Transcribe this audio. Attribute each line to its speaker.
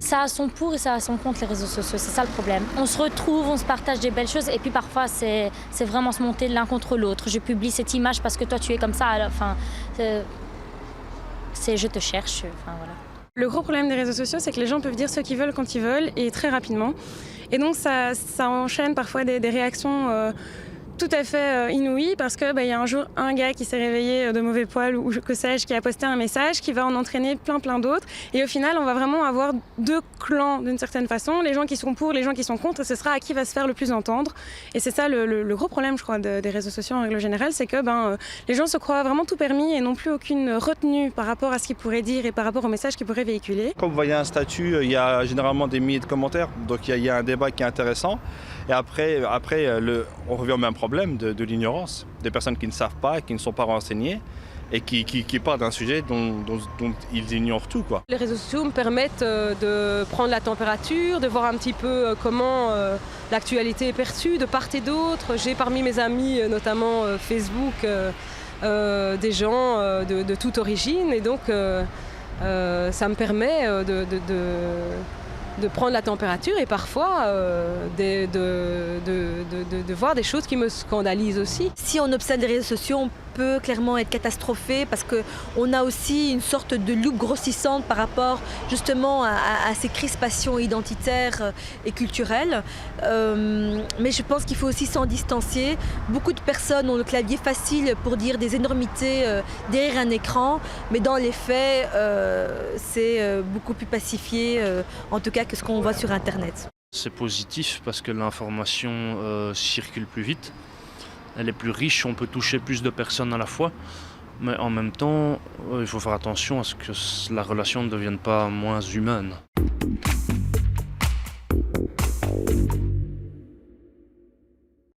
Speaker 1: Ça a son pour et ça a son contre, les réseaux sociaux, c'est ça le problème. On se retrouve, on se partage des belles choses et puis parfois c'est vraiment se monter l'un contre l'autre. Je publie cette image parce que toi tu es comme ça, enfin, c'est je te cherche, enfin voilà.
Speaker 2: Le gros problème des réseaux sociaux, c'est que les gens peuvent dire ce qu'ils veulent quand ils veulent et très rapidement. Et donc ça enchaîne parfois des réactions tout à fait inouïes parce que y a un jour un gars qui s'est réveillé de mauvais poil ou que sais-je, qui a posté un message qui va en entraîner plein d'autres. Et au final, on va vraiment avoir deux clans d'une certaine façon, les gens qui sont pour, les gens qui sont contre, et ce sera à qui va se faire le plus entendre. Et c'est ça le gros problème, je crois, des réseaux sociaux en règle générale, c'est que les gens se croient vraiment tout permis et n'ont plus aucune retenue par rapport à ce qu'ils pourraient dire et par rapport au message qu'ils pourraient véhiculer.
Speaker 3: Quand vous voyez un statut, il y a généralement des milliers de commentaires, donc il y a un débat qui est intéressant. Et après on revient au même problème de l'ignorance, des personnes qui ne savent pas, qui ne sont pas renseignées et qui parlent d'un sujet dont ils ignorent tout, quoi.
Speaker 4: Les réseaux sociaux me permettent de prendre la température, de voir un petit peu comment l'actualité est perçue de part et d'autre. J'ai parmi mes amis, notamment Facebook, des gens de toute origine et donc ça me permet de prendre la température et parfois de voir des choses qui me scandalisent aussi.
Speaker 5: Si on observe les réseaux sociaux, on peut clairement être catastrophé parce qu'on a aussi une sorte de loupe grossissante par rapport justement à ces crispations identitaires et culturelles. Mais je pense qu'il faut aussi s'en distancier. Beaucoup de personnes ont le clavier facile pour dire des énormités derrière un écran, mais dans les faits, c'est beaucoup plus pacifié, en tout cas que ce qu'on voit sur Internet.
Speaker 6: C'est positif parce que l'information circule plus vite, elle est plus riche, on peut toucher plus de personnes à la fois, mais en même temps, il faut faire attention à ce que la relation ne devienne pas moins humaine.